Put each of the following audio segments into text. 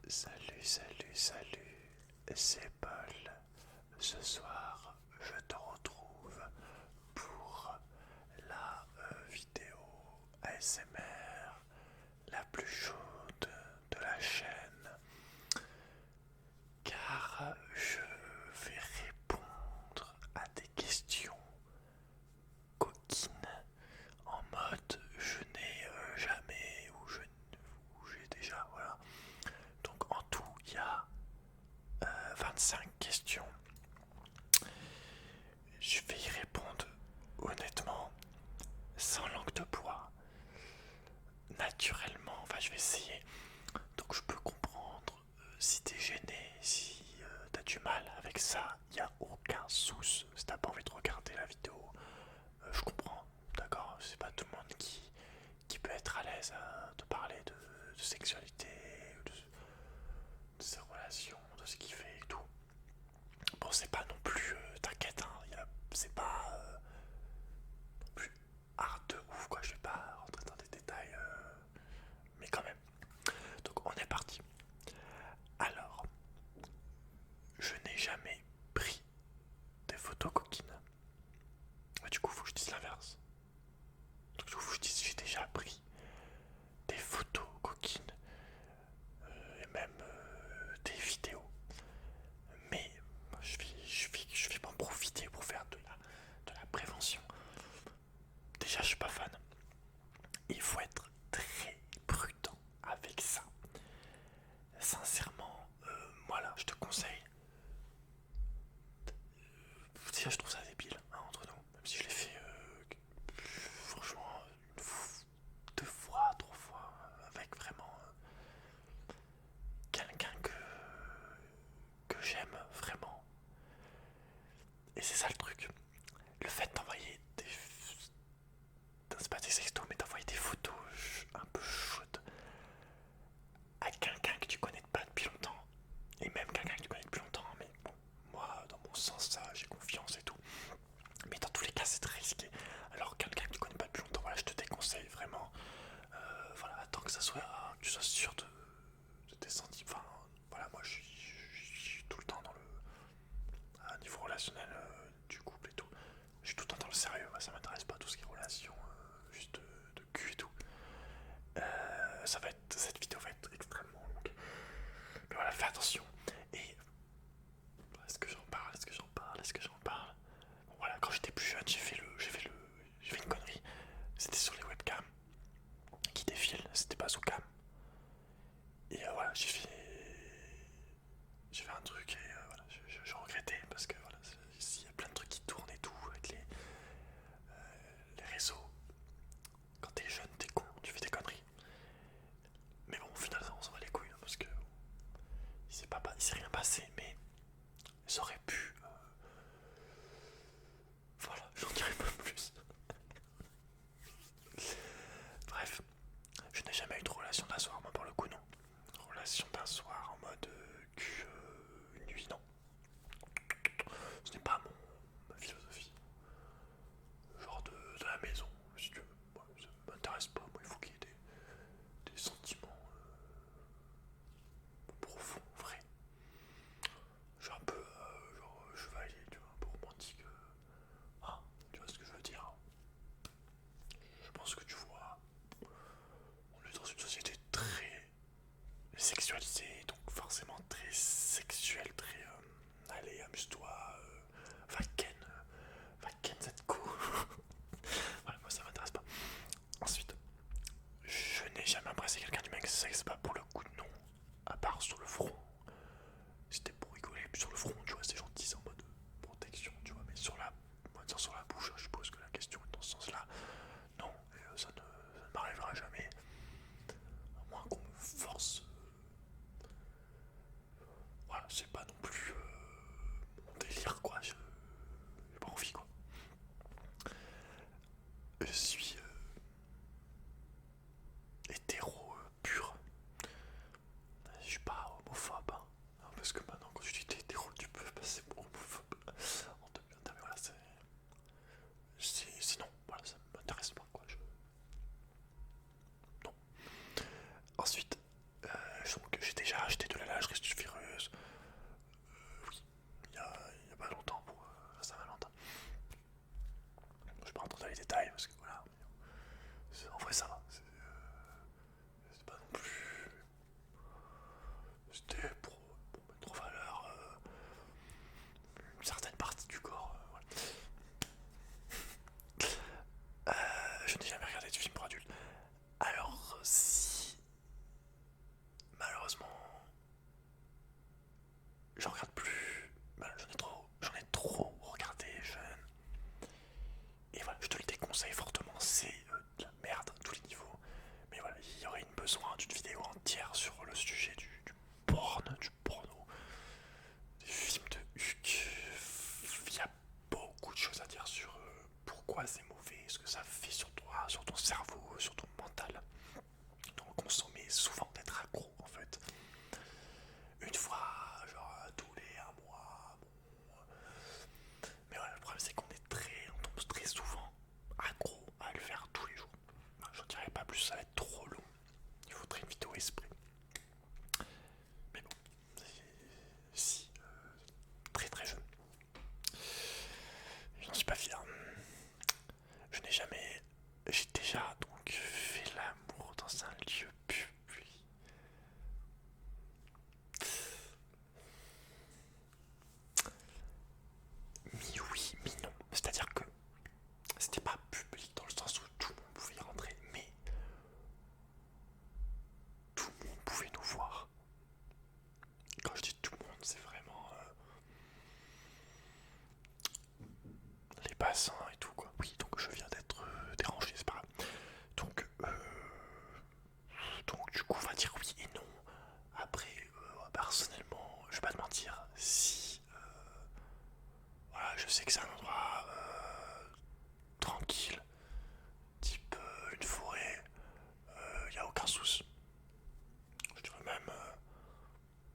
Salut, c'est Paul. Ce soir, je te retrouve pour la vidéo ASMR la plus chaude de la chaîne, car je vais répondre à des questions coquines en mode je n'ai jamais ou j'ai déjà, voilà. Donc en tout, il y a 25 questions. Je vais y répondre honnêtement, sans langue de bois, naturellement. Enfin, je vais essayer. Donc je peux comprendre si t'es gêné, si t'as du mal avec ça. Il n'y a aucun souci. Si t'as pas envie de regarder la vidéo, je comprends. D'accord, c'est pas tout le monde qui peut être à l'aise de parler de sexualité, de ses relations, de ce qu'il fait et tout. Bon, c'est pas non plus, t'inquiète, hein, c'est pas non plus hard de ouf, quoi. Je vais pas rentrer dans des détails, mais quand même. Donc, on est parti. Alors, je n'ai jamais pris des photos coquines. Du coup, faut que je dise l'inverse. Donc, du coup, faut que je dise j'ai déjà pris des photos coquines et même des vidéos. Mais je vais m'en profiter pour faire de la prévention. Déjà, je suis pas fan. Il faut être très prudent avec ça. Sincèrement, moi là, je te conseille. Déjà, je trouve ça débile, hein, entre nous. Même si je l'ai fait, franchement, deux fois, trois fois, avec vraiment quelqu'un que j'aime vraiment. Et c'est ça le truc. Le fait d'envoyer des. C'est pas des sextos, mais d'envoyer des photos un peu chaudes à quelqu'un que tu connais pas depuis longtemps. Et même quelqu'un que tu connais depuis longtemps, mais bon, moi, dans mon sens, ça, j'ai confiance et tout. Mais dans tous les cas, c'est très risqué. Alors, quelqu'un que tu connais pas depuis longtemps, voilà, je te déconseille vraiment. Voilà, attends que ça soit, que tu sois sûr de tes sentiments. Enfin, voilà, moi, je suis tout le temps dans à niveau relationnel du couple et tout. Je suis tout le temps dans le sérieux. Ça m'intéresse pas tout ce qui est relation, juste de cul et tout. Cette vidéo va être extrêmement longue. Mais voilà, fais attention. Et est-ce que j'en parle, est-ce que j'en parle, est-ce que j'en parle. Bon, voilà, quand j'étais plus jeune, j'ai fait une connerie. C'était sur les webcams qui défilent, c'était pas sous cam. Et voilà, j'ai fait un truc et voilà, je regrettais parce que voilà, il y a plein de trucs qui tournent et tout avec les réseaux. Quand t'es jeune, t'es con, tu fais des conneries. Mais bon, au final, on s'en va les couilles, hein, parce que il s'est rien passé, mais ça aurait pu. Voilà, j'en dirai pas plus. Bref, je n'ai jamais eu de relation d'un soir, moi pour le coup, non. Relation d'un soir en mode cul, une nuit, non. Ce n'est pas ma philosophie. Genre de la maison, si tu veux. Moi, ça m'intéresse pas, moi il faut qu'il y ait des sentiments profonds, vrais. Je suis un peu genre chevalier, tu vois, un peu romantique. Ah, tu vois ce que je veux dire? Je pense que tu vois. On est dans une société très sexualisée, donc forcément très sexuelle, très. Allez, amuse-toi, va ken cette co. Voilà, moi ça m'intéresse pas. Ensuite, je n'ai jamais embrassé quelqu'un du même sexe, pas pour le coup, non. À part sur le front. C'était pour rigoler, puis sur le front, tu vois, c'est gentil, c'est en mode protection, tu vois, mais on va dire sur la bouche, je suppose que la question est dans ce sens-là. Non, ça ne m'arrivera jamais. À moins qu'on me force. Voilà, c'est pas non plus mon délire, quoi. J'ai pas envie, quoi. Je suis hétéro pur. Je suis pas homophobe, hein. Non, parce que maintenant, quand tu dis t'es hétéro, tu peux passer pour homophobe. En 2021, mais voilà, sinon, voilà, ça m'intéresse pas, quoi. Non. Ensuite, donc j'ai déjà acheté de j'en regarde plus. Bah, j'en ai trop regardé jeune. Et voilà, je te le déconseille fortement, c'est de la merde à tous les niveaux. Mais voilà, il y aurait besoin d'une vidéo entière sur le sujet du porno, des films de Huck. Il y a beaucoup de choses à dire sur pourquoi c'est mauvais, ce que ça fait sur toi, sur ton cerveau, sur ton mental. Donc consommer souvent d'être accro en fait. Une fois, genre tous les un mois, bon. Mais voilà, le problème c'est qu'on est on tombe très souvent accro à le faire tous les jours. J'en dirais pas plus, ça va être trop long. Il faudrait une vidéo esprit. Mais bon, si, très très jeune. Je n'en suis pas fier. Je n'ai jamais. J'ai déjà donc fait l'amour dans un lieu public. Mi oui, mi non. C'est-à-dire que c'était pas public dans le sens où tout le monde pouvait y rentrer, mais tout le monde pouvait nous voir. Quand je dis tout le monde, c'est vraiment les passants et tout quoi. Oui, donc je viens d'être dérangé, c'est pas grave. Donc, donc du coup, on va dire oui et non. Après, personnellement, je vais pas te mentir, si voilà, je sais que c'est un endroit tranquille, type une forêt, y a aucun souci. Je dirais même,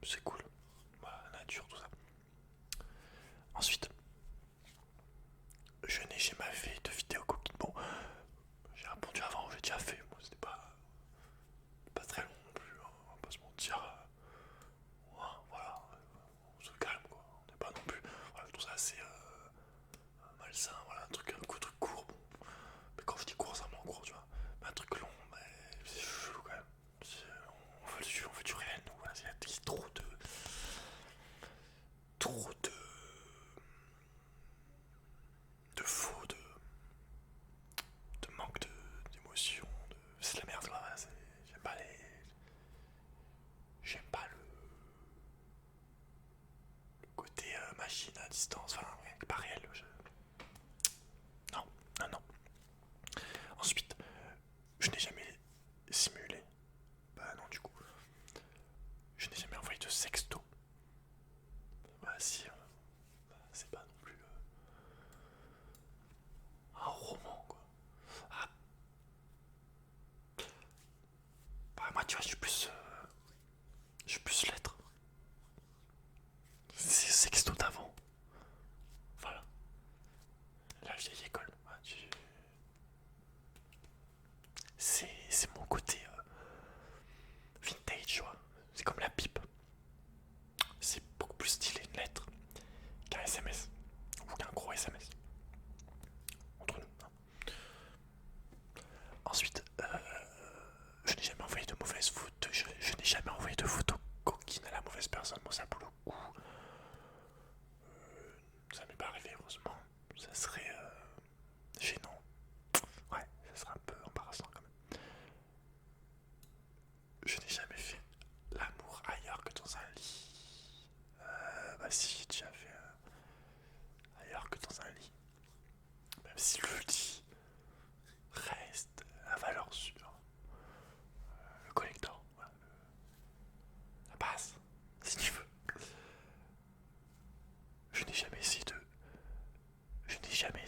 c'est cool. Voilà, la nature, tout ça. Ensuite, je n'ai jamais fait de vidéo coquine. Bon, j'ai répondu avant, j'ai déjà fait. Moi, c'était pas très long non plus, hein, on va pas se mentir. Ouais, voilà, on se calme quoi. On n'est pas non plus. Voilà, tout ça c'est malsain, voilà, un truc court, bon. Mais quand je dis court, ça me rend court, tu vois. Mais un truc long, mais c'est chelou quand même. On veut du réel, nous, voilà, il y a trop de faux, de manque d'émotion, c'est de la merde, voilà, j'aime pas j'aime pas le côté machine à distance, enfin, ouais, pas réel, non, non, non. Ensuite, je n'ai jamais simulé, bah non, du coup, je n'ai jamais envoyé de sexto. Bah si, bah, c'est pas non plus un roman quoi. Ah, bah moi tu vois, je suis plus lettre. C'est sexto d'avant. Voilà, la vieille école. Ouais, c'est mon côté vintage, tu vois. C'est comme la pipe. C'est beaucoup plus stylé une lettre qu'un SMS ou qu'un gros SMS. Entre nous. Hein. Ensuite, je n'ai jamais envoyé de mauvaises photos. Je n'ai jamais envoyé de photos coquines à la mauvaise personne. Bon, ça pour le coup, ça m'est pas arrivé heureusement. Ça serait gênant. Ouais, ça serait un peu embarrassant quand même. Je n'ai jamais fait l'amour ailleurs que dans un lit. Bah si, j'ai déjà fait ailleurs que dans un lit. Même si le lit reste la valeur sûre. Le collector, voilà, la base, si tu veux. Je n'ai jamais essayé de. Je n'ai jamais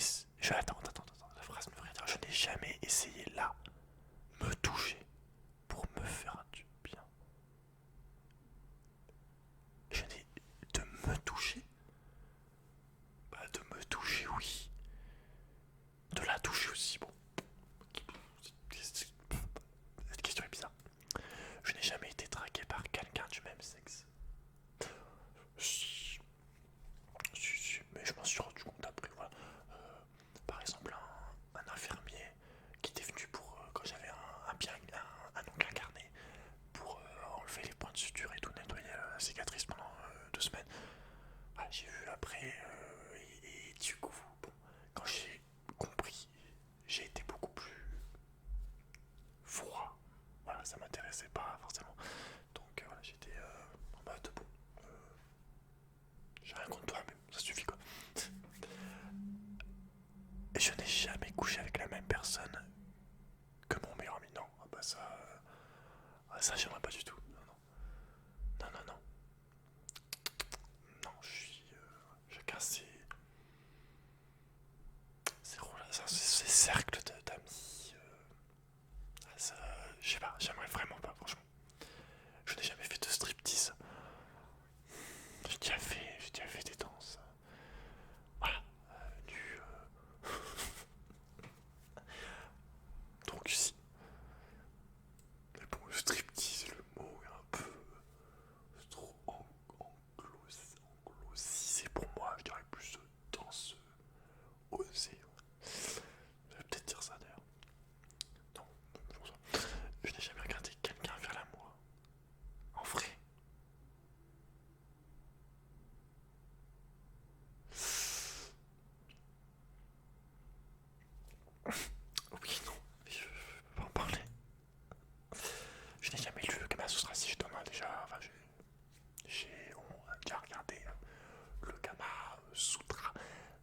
Sutra.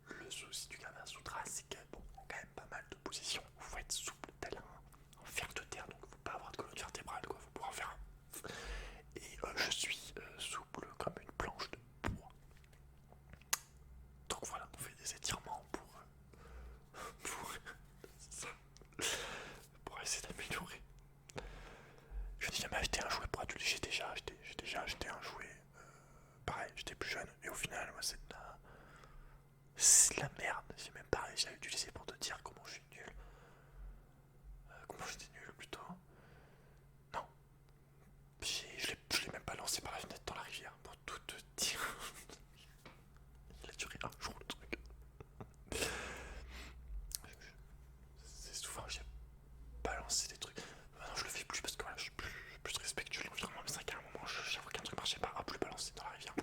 Le souci du Kama Sutra, c'est que bon, il y a quand même pas mal de positions où il faut être souple tel un fer de terre, donc il ne faut pas avoir de colonne vertébrale, quoi. Il faut pouvoir faire un. Et je suis souple comme une planche de bois. Donc voilà, on fait des étirements pour, ça, pour essayer d'améliorer. Je n'ai jamais acheté un jouet pour adulte, j'ai déjà acheté un jouet. Pareil, j'étais plus jeune, et au final, moi, c'est de la merde. J'ai même pas réussi à l'utiliser pour te dire comment je suis nul. Comment j'étais nul plutôt. Non, je l'ai même pas lancé par la fenêtre dans la rivière, pour tout te dire. Il a duré un jour le truc. C'est souvent que j'ai balancé des trucs. Maintenant je le fais plus parce que voilà, je suis plus respectueux de l'environnement, mais c'est vrai qu'à un moment, j'avoue qu'un truc marchait pas, hop, je le balancer dans la rivière.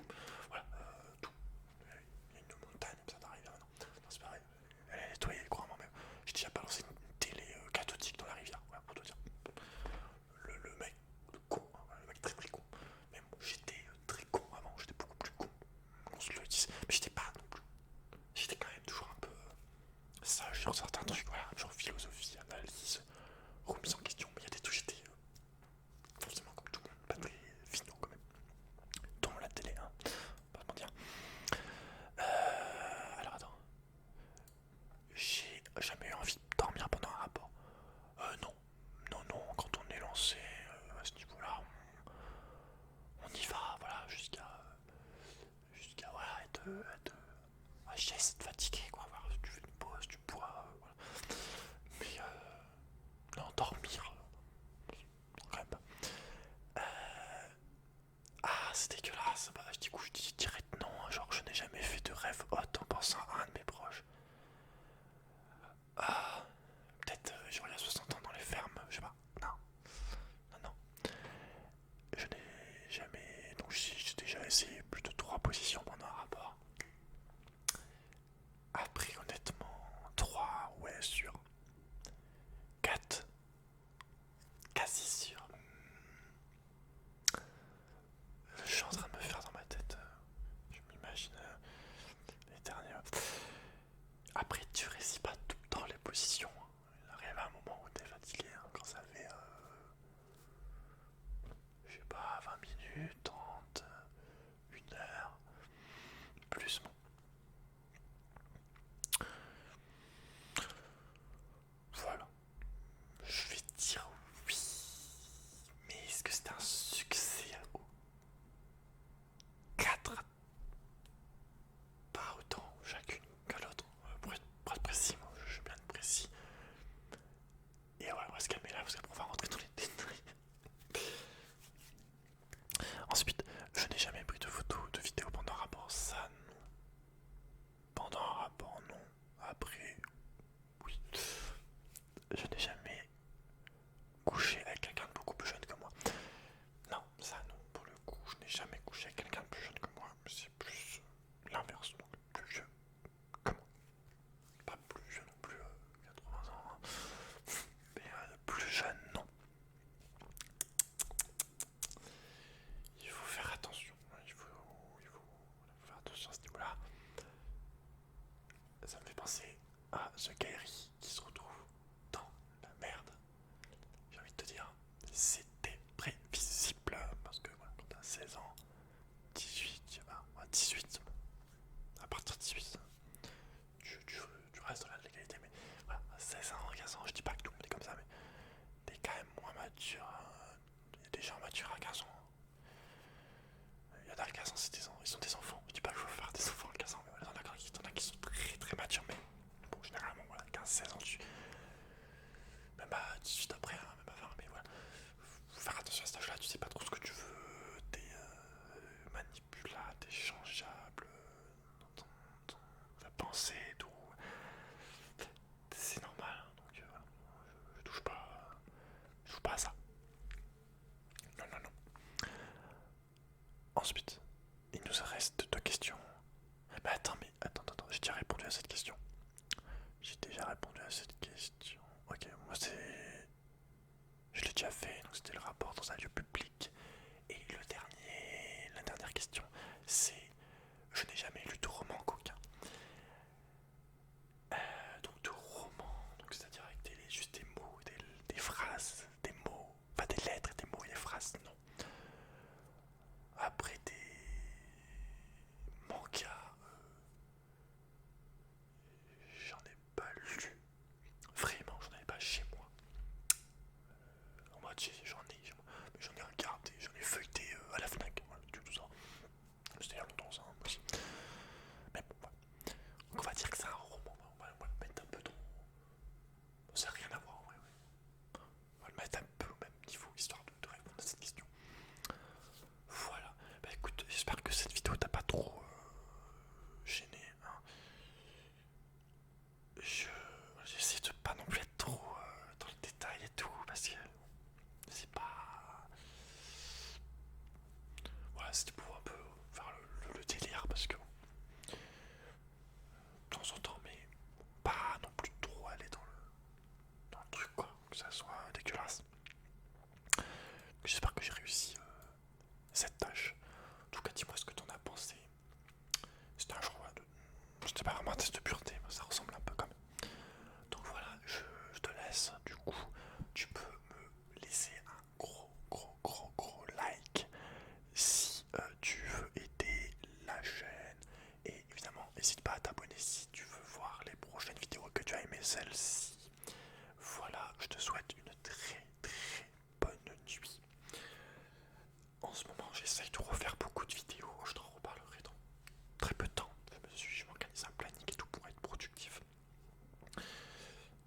Voilà, tout. Il y a une montagne comme ça dans la rivière, non c'est pareil. Elle est nettoyée couramment même. J'ai déjà balancé une télé cathodique dans la rivière, voilà, pour te dire. Le mec, le con, hein, le mec très très con. Mais bon, j'étais très con avant, j'étais beaucoup plus con qu'on se le dise. Mais j'étais pas non plus. J'étais quand même toujours un peu sage sur certains trucs, voilà, genre philosophie, analyse, remise en question. Mais il y a des trucs, j'étais forcément comme tout le monde, pas très finaux quand même. Dont la télé, hein, pas se mentir. Alors attends. J'ai jamais eu envie de dormir pendant un rapport. Non. Non, quand on est lancé à ce niveau-là, on y va, voilà, jusqu'à voilà, être être fatigué, quoi, voilà, si tu fais une pause, tu bois, voilà. Mais non, dormir, quand même pas. Ah, c'est dégueulasse, bah, du coup, je dirais non, hein, genre, je n'ai jamais fait de rêve hot en pensant à un de mes proches. Ah, peut-être, genre, il y a 60 ans dans les fermes, je sais pas, non, non. Je n'ai jamais. Donc j'ai déjà essayé plus de 3 positions pendant un rapport. Après honnêtement, 3 ouais sûr. 4 quasi sûr. Je suis en train de me faire dans ma tête. Je m'imagine les dernières. Après tu réussis pas tout le temps les positions. Il arrive un moment où t'es fatigué, hein, quand ça fait je sais pas 20 minutes, 30, 1 heure. Plus bon. Voilà. Je vais dire oui. Mais est-ce que c'était un succès au 4? Pas autant chacune que l'autre. Pour être précis, moi je suis bien précis. Et ouais, on va se calmer là parce qu'après on va rentrer dans les détails. Ensuite, je n'ai jamais pris de photos ou de vidéos pendant un rapport. Ça, non. Pendant un rapport, non. Après, oui. Je n'ai jamais couché avec quelqu'un de beaucoup plus jeune que moi. Non, ça non, pour le coup, je n'ai jamais couché avec quelqu'un de plus jeune que moi, mais c'est plus l'inverse, donc plus vieux que moi. Pas plus vieux non plus, 80 ans, hein. Mais plus jeune, non. Il faut faire attention, il faut faire attention à ce niveau-là. Ça me fait penser à ce Kairi qui se retrouve dans la merde. J'ai envie de te dire, c'était prévisible, parce que voilà, quand t'as 16 ans, 18, bah, 18, à partir de 18, tu restes dans la légalité, mais voilà, à 16 ans, 15 ans, je dis pas que tout le monde est comme ça, mais t'es quand même moins mature. Il y a des gens matures à 15 ans. Il y en a à 15 ans, ils sont des enfants. Je dis pas qu'il faut faire des enfants à 15 ans, mais voilà, il y en a qui sont très très matures, mais bon, généralement, voilà, 15-16 ans, même à 18 après, hein, même à 20, mais voilà. Faut faire attention à cet âge-là, tu sais pas trop ce que tu veux, t'es manipulable, t'es changeable dans ta pensée et tout. C'est normal, hein, donc voilà, je touche pas à ça. Non, non, non. Ensuite, il nous reste 2 questions. Mais attends, j'ai déjà répondu à cette question. Ok, moi c'est. Je l'ai déjà fait, donc c'était le rapport dans un lieu public. Et la dernière question, c'est je n'ai jamais lu de roman coquin. parce que bon, de temps en temps, mais pas non plus trop aller dans le truc quoi, que ça soit dégueulasse. J'espère que j'ai réussi cette tâche. En tout cas, dis-moi ce que t'en as pensé. C'était un jour de... C'était pas vraiment un test de pureté, mais ça ressemble un peu quand même. Donc voilà, je te laisse. Du coup, tu peux me laisser un gros like si tu veux aider la chaîne. Et évidemment, n'hésite pas à t'abonner si tu veux voir les prochaines vidéos que tu as aimé celle-ci. Voilà, je te souhaite une très bonne nuit. En ce moment, j'essaye de refaire beaucoup de vidéos. Je t'en reparlerai dans très peu de temps. Je m'organise un planning et tout pour être productif.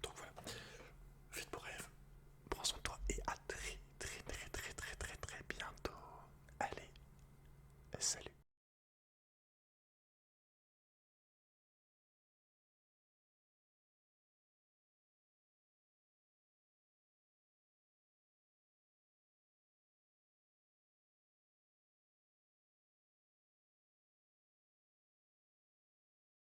Donc voilà. Vite pour rêve. Prends soin de toi et à très bientôt. Allez, salut.